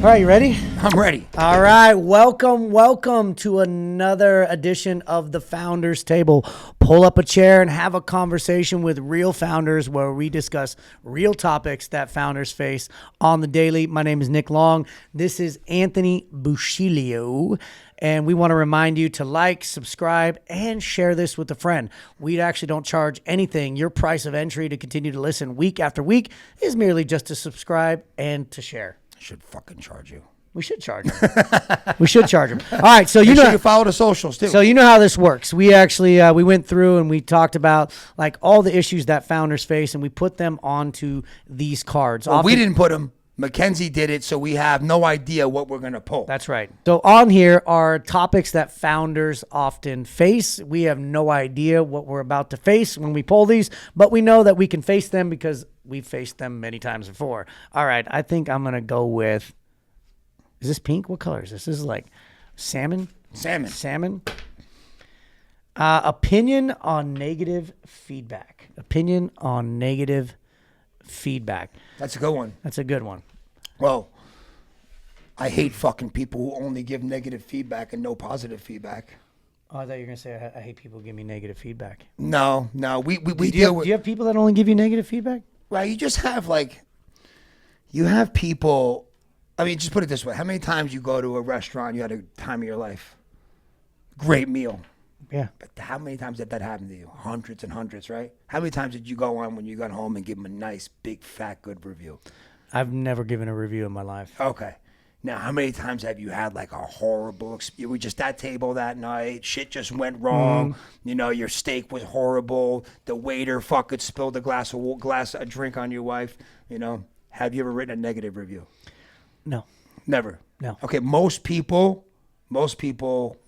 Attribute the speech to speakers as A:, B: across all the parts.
A: All right, you ready?
B: I'm ready.
A: All right, welcome to another edition of the Founders Table. Pull up a chair and have a conversation with real founders where we discuss real topics that founders face on the daily. My name is Nick Long. This is Anthony Buscilio. And we want to remind you to like, subscribe, and share this with a friend. We actually don't charge anything. Your price of entry to continue to listen week after week is merely just to subscribe and to share.
B: I should fucking charge you.
A: We should charge them. We should charge them. All right, so you know
B: you follow the socials too.
A: So you know how this works. We actually we went through and we talked about like all the issues that founders face, and we put them onto these cards.
B: Well, we didn't put them. Mackenzie did it, so we have no idea what we're going to pull.
A: That's right. So on here are topics that founders often face. We have no idea what we're about to face when we pull these, but we know that we can face them because we've faced them many times before. All right, I think I'm going to go with, is this pink? What color is this? This is like salmon? Salmon. Opinion on negative feedback. Opinion on negative feedback.
B: That's a good one.
A: That's a good one.
B: Well, I hate fucking people who only give negative feedback and no positive feedback.
A: Oh, I thought you were going to say I hate people who give me negative feedback.
B: No. We
A: do you have people that only give you negative feedback?
B: Right, you just have you have people, I mean, just put it this way. How many times you go to a restaurant, you had a time of your life? Great meal.
A: Yeah.
B: But how many times did that happen to you? Hundreds and hundreds, right? How many times did you go on when you got home and give them a nice, big, fat, good review?
A: I've never given a review in my life.
B: Okay. Now, how many times have you had like a horrible experience? You were just at table that night. Shit just went wrong. You know, your steak was horrible. The waiter fucking spilled a drink on your wife. You know, have you ever written a negative review?
A: No.
B: Never.
A: No.
B: Okay. Most people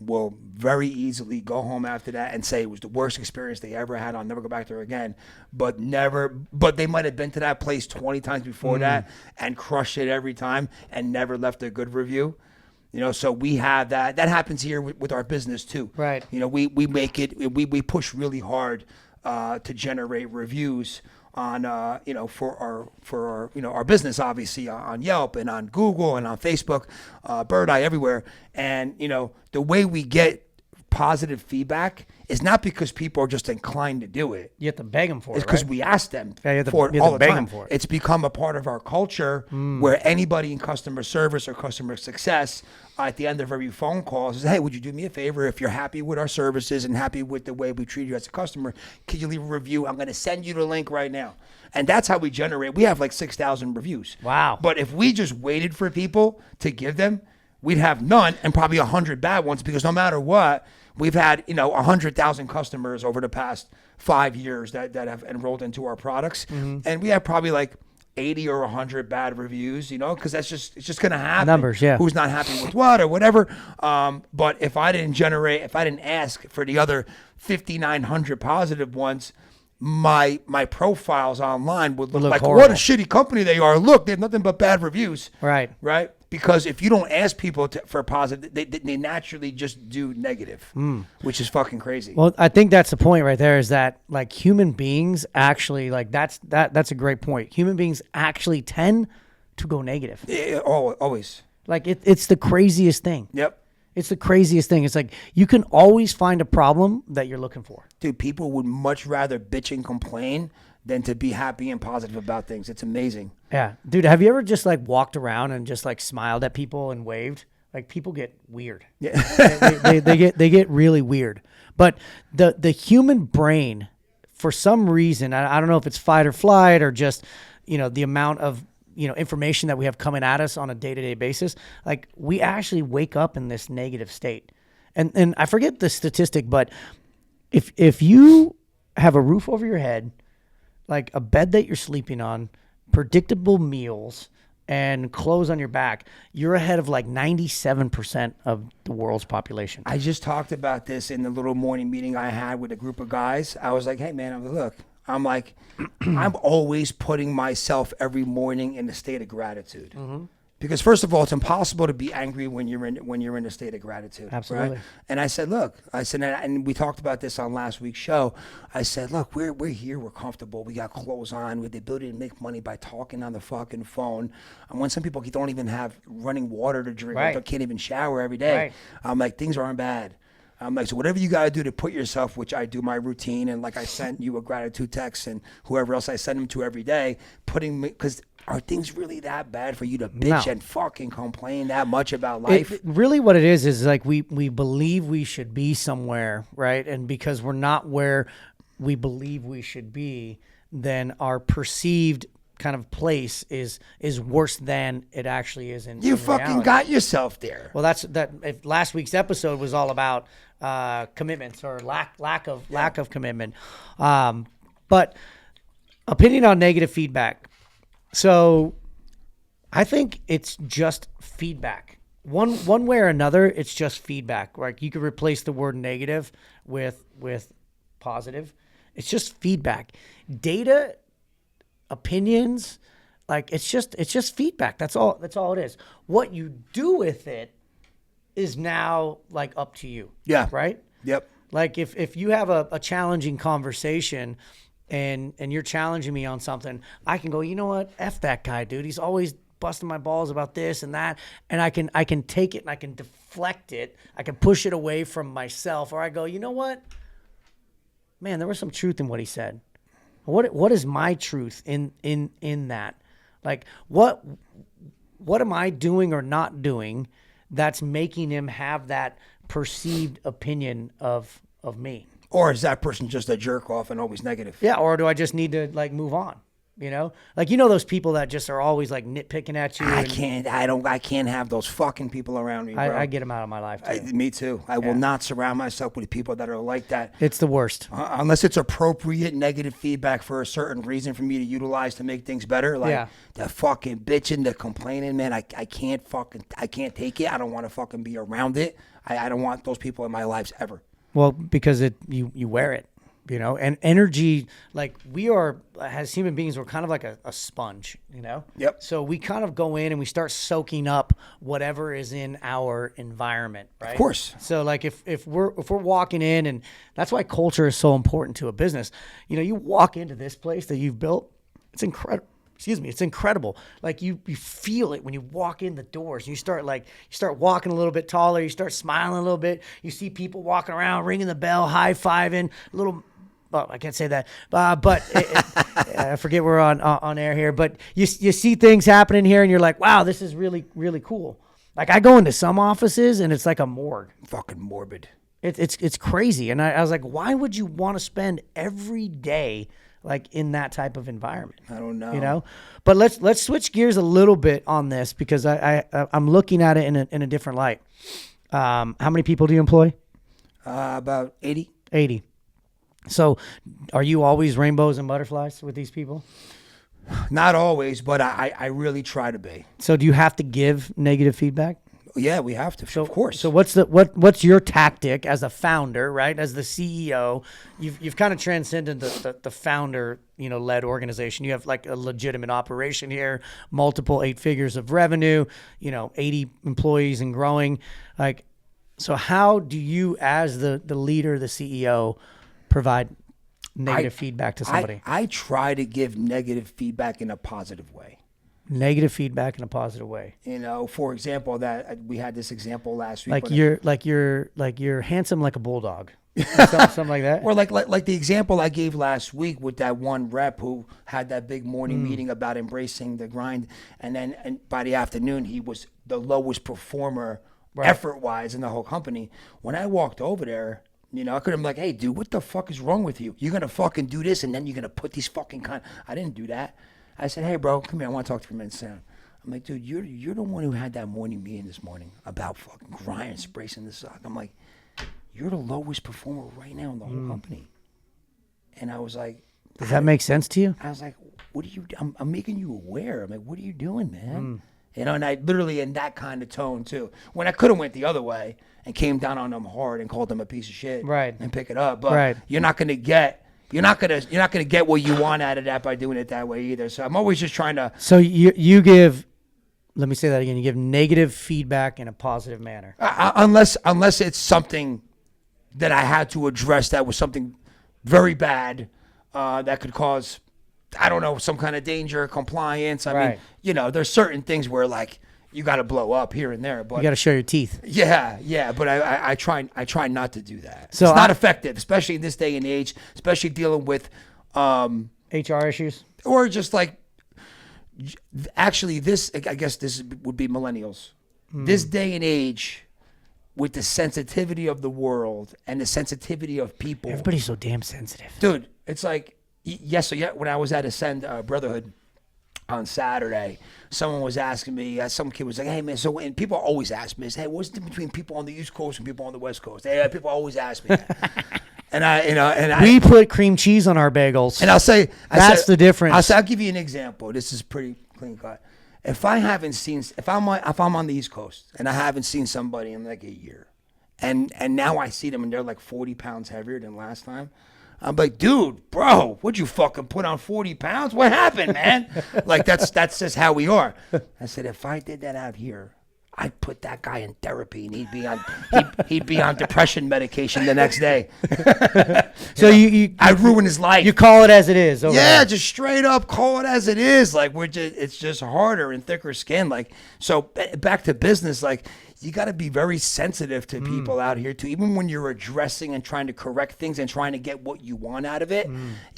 B: will very easily go home after that and say it was the worst experience they ever had. I'll never go back there again. But they might have been to that place 20 times before that and crushed it every time and never left a good review. You know, so we have that. That happens here with our business too.
A: Right.
B: You know, we make it, we push really hard to generate reviews on for our our business, obviously on Yelp and on Google and on Facebook, Bird Eye, everywhere. And the way we get positive feedback is not because people are just inclined to do it.
A: You have to beg them for it.
B: It's because
A: right?
B: we ask them
A: for
B: it all the time.
A: For it.
B: It's become a part of our culture where anybody in customer service or customer success at the end of every phone call says, hey, would you do me a favor? If you're happy with our services and happy with the way we treat you as a customer, could you leave a review? I'm going to send you the link right now. And that's how we generate. We have like 6,000 reviews.
A: Wow.
B: But if we just waited for people to give them, we'd have none and probably 100 bad ones, because no matter what, we've had 100,000 customers over the past 5 years that have enrolled into our products. And we have probably like 80 or 100 bad reviews, because it's just going to happen.
A: Numbers, yeah.
B: Who's not happy with what or whatever. But if I didn't ask for the other 5,900 positive ones, my profiles online would look like
A: horrible.
B: What a shitty company they are. Look, they have nothing but bad reviews.
A: Right.
B: Because if you don't ask people for positive, they naturally just do negative, which is fucking crazy.
A: Well, I think that's the point right there, is that like human beings actually, like that's a great point. Human beings actually tend to go negative.
B: Yeah, always.
A: Like it's the craziest thing.
B: Yep.
A: It's the craziest thing. It's like you can always find a problem that you're looking for.
B: Dude, people would much rather bitch and complain than to be happy and positive about things. It's amazing.
A: Yeah. Dude, have you ever just like walked around and just like smiled at people and waved? Like people get weird.
B: Yeah.
A: they get really weird. But the human brain, for some reason, I don't know if it's fight or flight or just, the amount of information that we have coming at us on a day-to-day basis, like we actually wake up in this negative state. And I forget the statistic, but if you have a roof over your head, like a bed that you're sleeping on, predictable meals, and clothes on your back, you're ahead of like 97% of the world's population.
B: I just talked about this in the little morning meeting I had with a group of guys. I was like, hey man, look, I'm like, I'm always putting myself every morning in a state of gratitude. Because first of all, it's impossible to be angry when you're in a state of gratitude.
A: Absolutely.
B: Right? And I said, look, and we talked about this on last week's show. I said, look, we're here, we're comfortable, we got clothes on, we have the ability to make money by talking on the fucking phone. And when some people don't even have running water to drink,
A: Right.
B: or can't even shower every day,
A: Right.
B: I'm like, things aren't bad. I'm like, so whatever you got to do to put yourself, which I do my routine, and like I sent you a gratitude text, and whoever else I send them to every day, because are things really that bad for you to bitch
A: No.
B: and fucking complain that much about life?
A: Really what it is like we believe we should be somewhere, right? And because we're not where we believe we should be, then our perceived kind of place is worse than it actually is in
B: You
A: in
B: fucking
A: reality.
B: got yourself there.
A: Well, if last week's episode was all about commitments or lack of commitment. But opinion on negative feedback. So I think it's just feedback. One way or another, it's just feedback. Like you could replace the word negative with positive. It's just feedback. Data, opinions, like it's just feedback. That's all it is. What you do with it is now like up to you.
B: Yeah.
A: Right?
B: Yep.
A: Like if you have a challenging conversation and you're challenging me on something, I can go, you know what? F that guy, dude. He's always busting my balls about this and that. And I can take it and I can deflect it. I can push it away from myself. Or I go, you know what? Man, there was some truth in what he said. What is my truth in that? Like what am I doing or not doing that's making him have that perceived opinion of me?
B: Or is that person just a jerk off and always negative?
A: Yeah, or do I just need to like move on? You know, like those people that just are always like nitpicking at you.
B: I can't have those fucking people around me, bro.
A: I get them out of my life too.
B: Me too. I will not surround myself with people that are like that.
A: It's the worst.
B: Unless it's appropriate negative feedback for a certain reason for me to utilize to make things better. Like the fucking bitching, the complaining, man. I can't take it. I don't want to fucking be around it. I don't want those people in my lives ever.
A: Well, because you wear it. You know, and energy, like we are, as human beings, we're kind of like a sponge, you know?
B: Yep.
A: So we kind of go in and we start soaking up whatever is in our environment, right?
B: Of course.
A: So like if we're walking in, and that's why culture is so important to a business. You know, you walk into this place that you've built, it's incredible. It's incredible. Like you feel it when you walk in the doors. You start walking a little bit taller. You start smiling a little bit. You see people walking around, ringing the bell, high-fiving, well, I can't say that, but I forget we're on air here. But you see things happening here, and you're like, wow, this is really, really cool. Like I go into some offices, and it's like a morgue.
B: Fucking morbid.
A: It's crazy. And I was like, why would you want to spend every day like in that type of environment?
B: I don't know.
A: You know, but let's switch gears a little bit on this because I'm looking at it in a different light. How many people do you employ?
B: About 80.
A: 80. So are you always rainbows and butterflies with these people?
B: Not always, but I really try to be.
A: So do you have to give negative feedback?
B: Yeah, we have to. Of course.
A: So what's your tactic as a founder, right? As the CEO, you've kind of transcended the founder, led organization. You have like a legitimate operation here, multiple 8 figures of revenue, 80 employees and growing. Like, so how do you, as the leader, the CEO, provide negative feedback to somebody?
B: I try to give negative feedback in a positive way.
A: Negative feedback in a positive way.
B: For example, that we had this example last week.
A: Like you're handsome like a bulldog. something like that.
B: Or like the example I gave last week with that one rep who had that big morning meeting about embracing the grind, and by the afternoon he was the lowest performer effort-wise in the whole company. When I walked over there, I could have been like, hey, dude, what the fuck is wrong with you? You're going to fucking do this, and then you're going to put these fucking I didn't do that. I said, hey, bro, come here. I want to talk to you for a minute. I'm like, dude, you're the one who had that morning meeting this morning about fucking grinding, bracing this up. I'm like, you're the lowest performer right now in the whole company. And I was like,
A: does that make sense to you?
B: I was like, what are you, I'm making you aware. I'm like, what are you doing, man? And I literally in that kind of tone too. When I could have went the other way and came down on them hard and called them a piece of shit,
A: right,
B: and pick it up. But you're not gonna get what you want out of that by doing it that way either. So I'm always just trying to.
A: So you give Let me say that again. You give negative feedback in a positive manner.
B: Unless it's something that I had to address that was something very bad that could cause, I don't know, some kind of danger, compliance. I mean, you know, there's certain things where like you got to blow up here and there, but
A: You got to show your teeth.
B: yeah. But I try not to do that.
A: So
B: it's not effective, especially in this day and age, especially dealing with
A: HR issues.
B: or just like. Actually, I guess this would be millennials. This day and age, with the sensitivity of the world and the sensitivity of people.
A: Everybody's so damn sensitive.
B: Dude, it's like, when I was at Ascend Brotherhood on Saturday, someone was asking me, some kid was like, hey, man, and people always ask me, hey, what's the difference between people on the East Coast and people on the West Coast? People always ask me that.
A: We put cream cheese on our bagels.
B: And I'll say
A: that's the difference.
B: I'll give you an example. This is pretty clean cut. If I'm on the East Coast and I haven't seen somebody in like a year, and now I see them and they're like 40 pounds heavier than last time, I'm like, dude, bro, what'd you fucking put on 40 pounds? What happened, man? Like that's just how we are. I said, if I did that out here, I'd put that guy in therapy and he'd be on depression medication the next day.
A: So
B: I'd ruin his life.
A: You call it as it is.
B: Just straight up call it as it is. Like it's just harder and thicker skin. Like, so back to business, like you got to be very sensitive to people out here too. Even when you're addressing and trying to correct things and trying to get what you want out of it,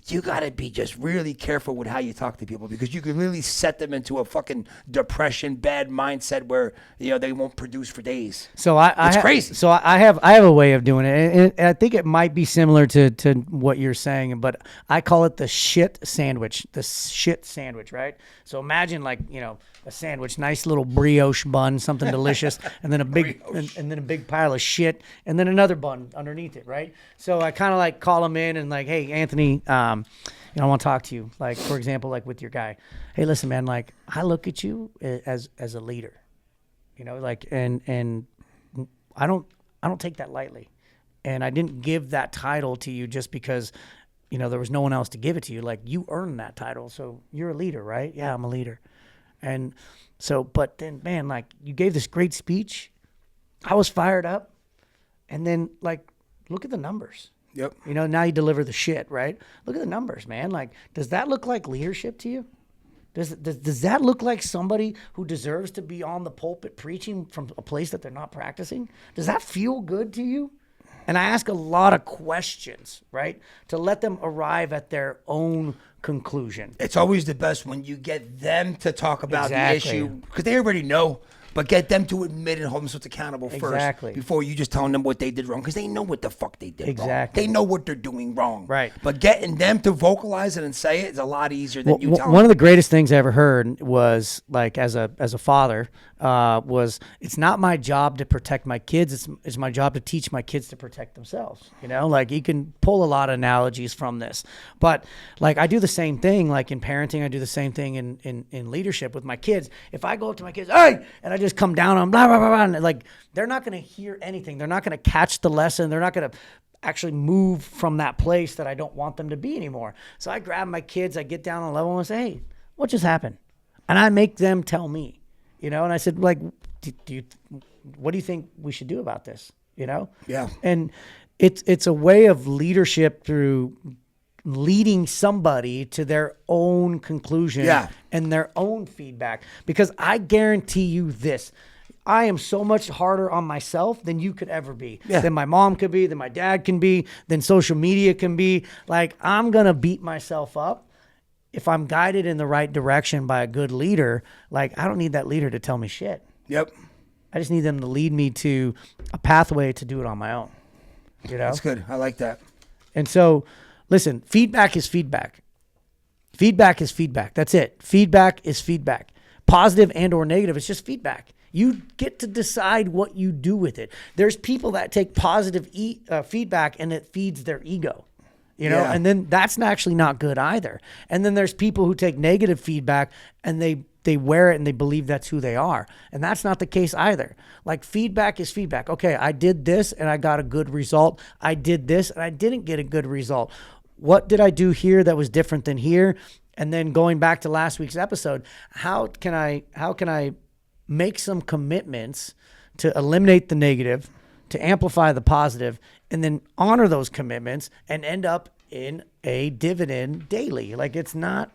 B: you got to be just really careful with how you talk to people, because you can really set them into a fucking depression, bad mindset where, you know, they won't produce for days.
A: So
B: it's crazy.
A: So I have a way of doing it. And I think it might be similar to what you're saying, but I call it the shit sandwich. The shit sandwich, right? So imagine like, you know, a sandwich, nice little brioche bun, something delicious, and then a big and then a big pile of shit, and then another bun underneath it, right? So I kind of like call them in and like, hey, Anthony, I want to talk to you. Like, for example, like with your guy, hey, listen, man, like I look at you as a leader, you know, like, and I don't take that lightly, and I didn't give that title to you just because, you know, there was no one else to give it to you. Like, you earned that title, so you're a leader, right? Yeah, I'm a leader. And so, but then, man, like you gave this great speech. I was fired up. And then, like, look at the numbers.
B: Yep.
A: You know, now you deliver the shit, right? Look at the numbers, man. Like, does that look like leadership to you? Does that look like somebody who deserves to be on the pulpit preaching from a place that they're not practicing? Does that feel good to you? And I ask a lot of questions, right, to let them arrive at their own conclusion.
B: It's always the best when you get them to talk about the
A: Exactly.
B: issue, because they already know, but get them to admit and hold themselves accountable
A: Exactly.
B: first before you just telling them what they did wrong, because they know what the fuck they did wrong.
A: Exactly.
B: They know what they're doing wrong.
A: Right.
B: But getting them to vocalize it and say it is a lot easier than you telling
A: One
B: them.
A: of the greatest things I ever heard was, like, as a father, was it's not my job to protect my kids. It's my job to teach my kids to protect themselves. You know, like you can pull a lot of analogies from this, but like I do the same thing, like in parenting, I do the same thing in leadership with my kids. If I go up to my kids, hey, and I just come down on blah, blah, blah, blah, and like, they're not going to hear anything. They're not going to catch the lesson. They're not going to actually move from that place that I don't want them to be anymore. So I grab my kids, I get down on a level and I say, hey, what just happened? And I make them tell me. You know, and I said, like, what do you think we should do about this? You know?
B: Yeah.
A: And it's a way of leadership through leading somebody to their own conclusion and their own feedback. Because I guarantee you this, I am so much harder on myself than you could ever be, than my mom could be, than my dad can be, than social media can be. Like, I'm going to beat myself up. If I'm guided in the right direction by a good leader, like, I don't need that leader to tell me shit.
B: Yep.
A: I just need them to lead me to a pathway to do it on my own. You know?
B: That's good. I like that.
A: And so, listen, feedback is feedback. Feedback is feedback. That's it. Feedback is feedback. Positive and or negative, it's just feedback. You get to decide what you do with it. There's people that take positive feedback and it feeds their ego. You know, and then that's actually not good either. And then there's people who take negative feedback and they wear it and they believe that's who they are. And that's not the case either. Like, feedback is feedback. Okay, I did this and I got a good result. I did this and I didn't get a good result. What did I do here that was different than here? And then going back to last week's episode, how can I make some commitments to eliminate the negative, to amplify the positive, and then honor those commitments and end up in a dividend daily. Like, it's not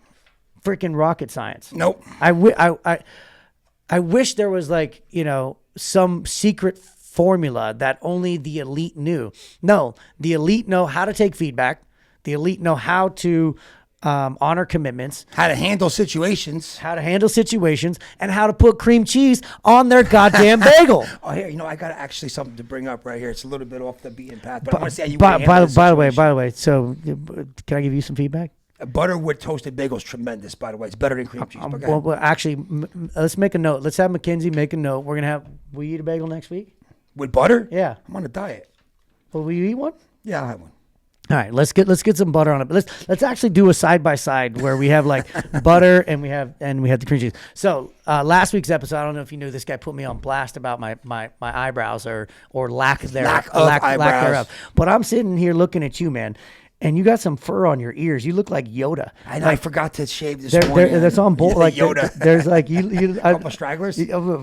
A: freaking rocket science.
B: Nope.
A: I wish there was, like, some secret formula that only the elite knew. No, the elite know how to take feedback. The elite know how to honor commitments,
B: How to handle situations.
A: and how to put cream cheese on their goddamn bagel.
B: Oh, here, I got actually something to bring up right here. It's a little bit off the beaten path, but I want to see how you would handle this
A: By the
B: situation.
A: way, so can I give you some feedback?
B: Butterwood toasted bagel is tremendous, by the way. It's better than cream cheese. But go ahead.
A: Well, actually, let's make a note. Let's have Mackenzie make a note. Will you eat a bagel next week?
B: With butter?
A: Yeah.
B: I'm on a diet.
A: Well, will you eat one?
B: Yeah, I'll have one.
A: All right, let's get some butter on it. But let's actually do a side by side where we have like butter and we have the cream cheese. So last week's episode, I don't know if you knew, this guy put me on blast about my eyebrows or lack thereof. But I'm sitting here looking at you, man, and you got some fur on your ears. You look like Yoda.
B: I know. I forgot to shave this morning.
A: That's on both. Like
B: Yoda.
A: There's like a
B: couple stragglers.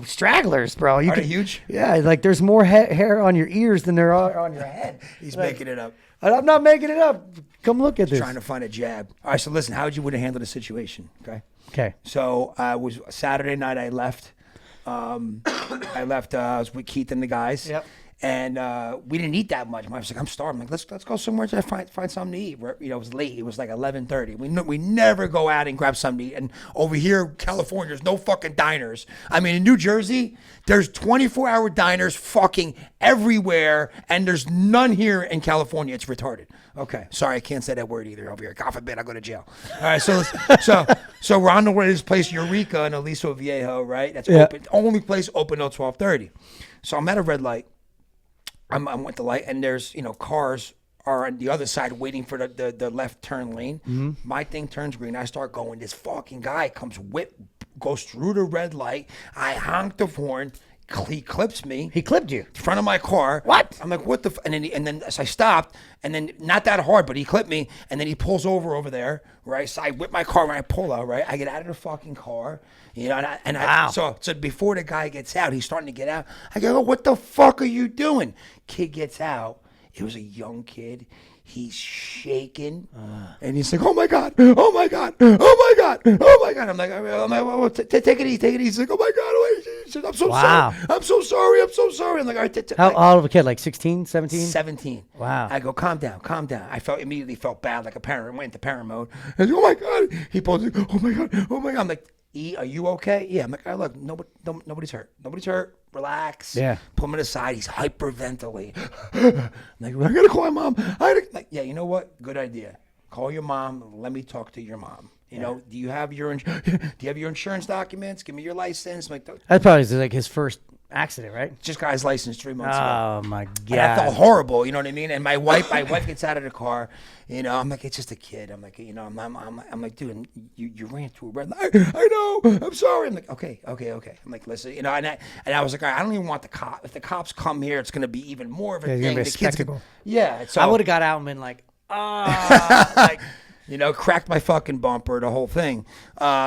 A: Stragglers, bro.
B: Are they huge?
A: Yeah, like there's more hair on your ears than there are on your head.
B: He's making it up.
A: I'm not making it up. Come look at this.
B: Trying to find a jab. All right, so listen, how would you handle the situation?
A: Okay.
B: So it was Saturday night. I left. I was with Keith and the guys.
A: Yep.
B: And we didn't eat that much. My wife was like, "I'm starving." I'm like, let's go somewhere to find something to eat. It was late. It was like 11:30. We never go out and grab something to eat. And over here, California, there's no fucking diners. I mean, in New Jersey, there's 24-hour diners fucking everywhere, and there's none here in California. It's retarded. Okay, sorry, I can't say that word either over here. God forbid I go to jail. All right, so we're on the way to this place, Eureka in Aliso Viejo, right? That's open. Only place open till 12:30. So I'm at a red light. I'm at the light, and there's cars are on the other side waiting for the left turn lane. Mm-hmm. My thing turns green. I start going. This fucking guy goes through the red light. I honk the horn. He clips me.
A: He clipped you
B: in front of my car.
A: What?
B: I'm like, what the? And then as I stopped, and then not that hard, but he clipped me, and then he pulls over there, right? So I whip my car, and I pull out, right? I get out of the fucking car.
A: Wow.
B: So before the guy gets out, he's starting to get out. I go, what the fuck are you doing? Kid gets out. It was a young kid. He's shaking, and he's like, "Oh my god! Oh my god! Oh my god! Oh my god!" I'm like, well, take it easy, take it easy. He's like, "Oh my god! I'm so sorry. I'm so sorry. I'm so sorry." I'm like, "All right."
A: How old of a kid? Like 16, 17?
B: 17.
A: Wow.
B: I go, calm down. I immediately felt bad, like a parent. Went into parent mode. I go, "Oh my god!" He pulls. Oh my god! Oh my god! I'm like, "E, are you okay?" Yeah. I'm like, "Oh, look, nobody's hurt. Nobody's hurt. Relax."
A: Yeah.
B: Pull him to the side. He's hyperventilating. I'm like, I gotta call my mom. Like, yeah, you know what? Good idea. Call your mom. Let me talk to your mom. Do you have your insurance documents? Give me your license. Like,
A: That's probably like his first accident, right?
B: just got his license 3 months ago.
A: Oh my god!
B: And I felt horrible, you know what I mean? And my wife gets out of the car, I'm like, it's just a kid. I'm like, I'm like, dude, you ran through a red light. I know. I'm sorry. I'm like, okay. I'm like, listen, and I was like, all right, I don't even want the cop. If the cops come here, it's gonna be even more of a thing.
A: Gonna be a spectacle.
B: So
A: I would have got out and been like, like.
B: Cracked my fucking bumper, the whole thing.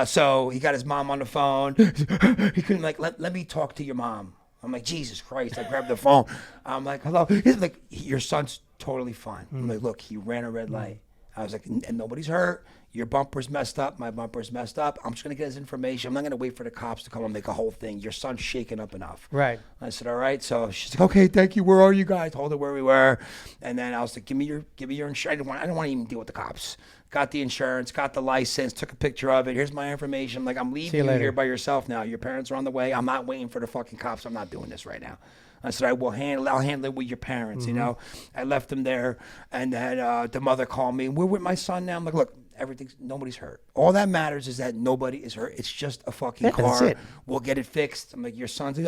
B: So he got his mom on the phone. He couldn't let me talk to your mom. I'm like, Jesus Christ. I grabbed the phone. I'm like, hello. He's like, your son's totally fine. I'm like, look, he ran a red light. I was like, and nobody's hurt. Your bumper's messed up. My bumper's messed up. I'm just going to get his information. I'm not going to wait for the cops to come and make a whole thing. Your son's shaken up enough.
A: Right.
B: I said, all right. So she's like, okay, thank you. Where are you guys? Told her where we were. And then I was like, give me your insurance. I don't want to even deal with the cops. Got the insurance, got the license, took a picture of it. Here's my information. I'm like, I'm leaving you here by yourself now. Your parents are on the way. I'm not waiting for the fucking cops. I'm not doing this right now. I said, I'll handle it with your parents, I left them there, and then the mother called me. We're with my son now. I'm like, look, nobody's hurt. All that matters is that nobody is hurt. It's just a fucking car.
A: That's it.
B: We'll get it fixed. I'm like, your son's,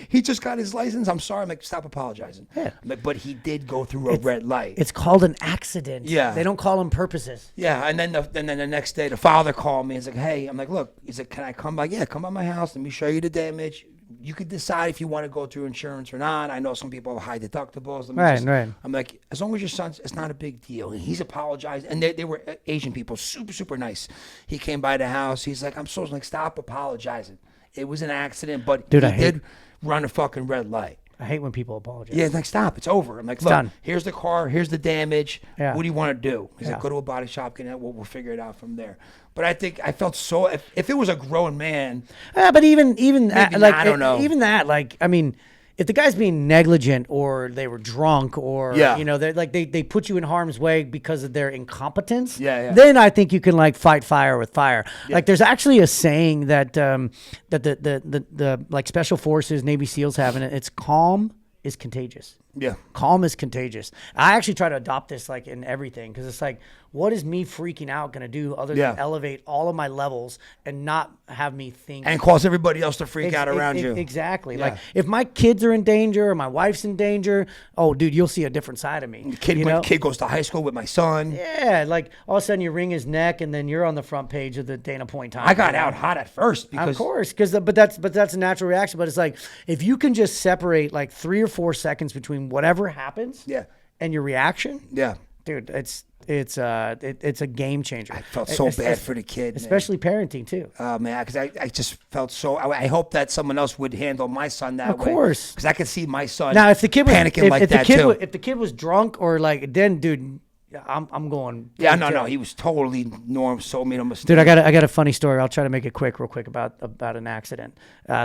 B: he just got his license. I'm sorry. I'm like, stop apologizing.
A: Yeah.
B: I'm like, but he did go through a red light.
A: It's called an accident.
B: Yeah.
A: They don't call them purposes.
B: Yeah, and then the next day, the father called me. He's like, hey, I'm like, look, he's like, can I come by? Yeah, come by my house. Let me show you the damage. You could decide if you want to go through insurance or not. I know some people have high deductibles.
A: Right.
B: I'm like, as long as your son's, it's not a big deal. And he's apologized. And they were Asian people, super, super nice. He came by the house. He's like, I'm so like, stop apologizing. It was an accident, but
A: Dude,
B: he
A: I hate-
B: did run a fucking red light.
A: I hate when people apologize.
B: Yeah, like, stop. It's over. I'm like, look,
A: done.
B: here's the car. Here's the damage.
A: Yeah.
B: What do you want to do? He's
A: Yeah.
B: like, go to a body shop. Get it. We'll figure it out from there. But I think I felt so. If it was a grown man,
A: But even that,
B: Maybe
A: like
B: not, I don't know.
A: even that, like I mean, if the guy's being negligent or they were drunk or
B: Yeah.
A: you know they're like they put you in harm's way because of their incompetence,
B: Yeah.
A: then I think you can like fight fire with fire. Like there's actually a saying that that the like special forces, Navy SEALs have, and it's calm is contagious.
B: yeah.
A: Calm is contagious. I actually try to adopt this like in everything because it's like, what is me freaking out going to do other
B: Yeah.
A: than elevate all of my levels and not have me think
B: And cause everybody else to freak out around you.
A: Exactly.
B: Yeah.
A: Like if my kids are in danger or my wife's in danger, oh, dude, you'll see a different side of me.
B: Kid goes to high school with my son.
A: Yeah, like all of a sudden you wring his neck and then you're on the front page of the Dana Point Times.
B: I got out hot at first because
A: Of course, but that's a natural reaction. But it's like if you can just separate like 3 or 4 seconds between whatever happens,
B: Yeah.
A: and your reaction,
B: yeah.
A: dude, it's a game changer.
B: I felt so bad for the kid, man.
A: especially parenting too.
B: Man, because I just felt so. I hope that someone else would handle my son that way.
A: Of course,
B: because I could see my son.
A: Now, if the kid was
B: panicking like
A: if
B: that
A: the kid
B: too.
A: if the kid was drunk or like, then dude, I'm going.
B: Yeah, no, he was totally norm. So made a mistake.
A: Dude, I got a funny story. I'll try to make it real quick about an accident.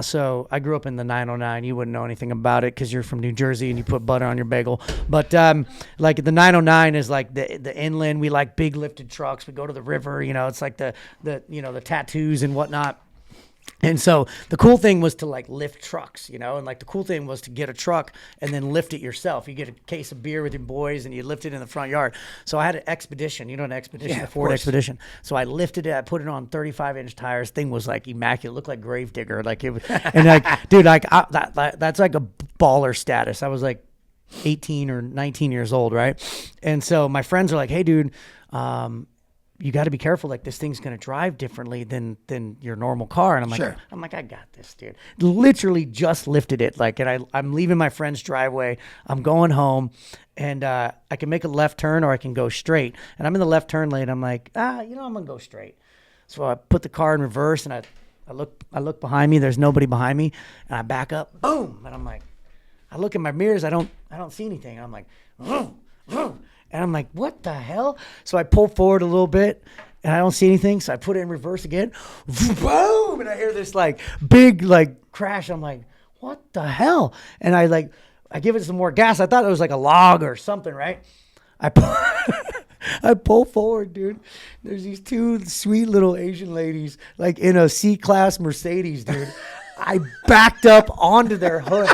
A: So I grew up in the 909. You wouldn't know anything about it because you're from New Jersey and you put butter on your bagel. But like the 909 is like the inland. We like big lifted trucks. We go to the river. You know, it's like the tattoos and whatnot. And so the cool thing was to like lift trucks, you know, and like the cool thing was to get a truck and then lift it yourself. You get a case of beer with your boys and you lift it in the front yard. So I had an Expedition, you know, an Expedition,
B: Yeah,
A: a
B: of
A: Ford
B: course.
A: Expedition. So I lifted it, I put it on 35-inch tires. Thing was like immaculate, looked like Gravedigger, like it was, and like, dude, like that's like a baller status. I was like 18 or 19 years old, right? And so my friends are like, hey, dude, you got to be careful. Like this thing's going to drive differently than your normal car. And I'm like,
B: Sure.
A: I got this, dude. Literally just lifted it. Like, and I'm leaving my friend's driveway. I'm going home, and I can make a left turn or I can go straight. And I'm in the left turn lane. I'm like, I'm gonna go straight. So I put the car in reverse and I look behind me. There's nobody behind me, and I back up. Boom. And I'm like, I look in my mirrors. I don't see anything. And I'm like, vroom, vroom. And I'm like, what the hell? So I pull forward a little bit and I don't see anything. So I put it in reverse again. Boom! And I hear this like big like crash. I'm like, what the hell? And I give it some more gas. I thought it was like a log or something, right? I pull forward, dude. There's these 2 sweet little Asian ladies like in a C-Class Mercedes, dude. I backed up onto their hood.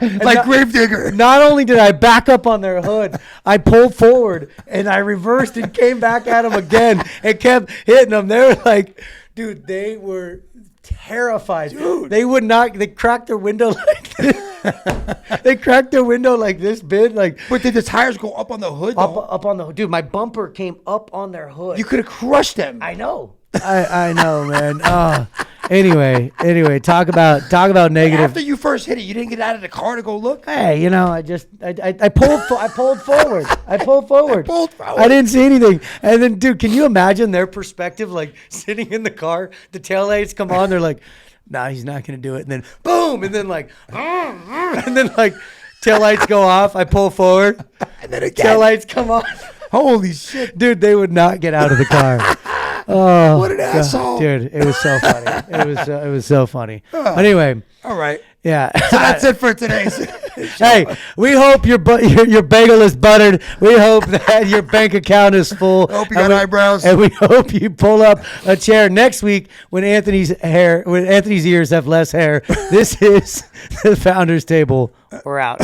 B: like Gravedigger.
A: Not only did I back up on their hood, I pulled forward and I reversed and came back at them again and kept hitting them. They were like, dude, they were terrified.
B: Dude.
A: They cracked their window like this. They cracked their window like this big. Like,
B: But did the tires go up on the hood?
A: up on the hood. Dude, my bumper came up on their hood.
B: You could have crushed them.
A: I know. I know, man. Anyway, talk about negative.
B: After you first hit it, you didn't get out of the car to go look.
A: Hey, you know, I pulled forward. I pulled forward.
B: pulled forward.
A: I didn't see anything. And then, dude, can you imagine their perspective? Like sitting in the car, the taillights come on. They're like, "Nah, he's not gonna do it." And then, boom, and then like, and then like, taillights go off. I pull forward,
B: And then again.
A: taillights come on.
B: Holy shit.
A: Dude, they would not get out of the car. Oh,
B: What an asshole.
A: dude! It was so funny. It was so funny. Anyway,
B: All right.
A: yeah.
B: So that's it for today's.
A: Hey, we hope your bagel is buttered. We hope that your bank account is full.
B: Hope you got eyebrows.
A: And we hope you pull up a chair next week when Anthony's ears have less hair. This is the Founders Table. We're out.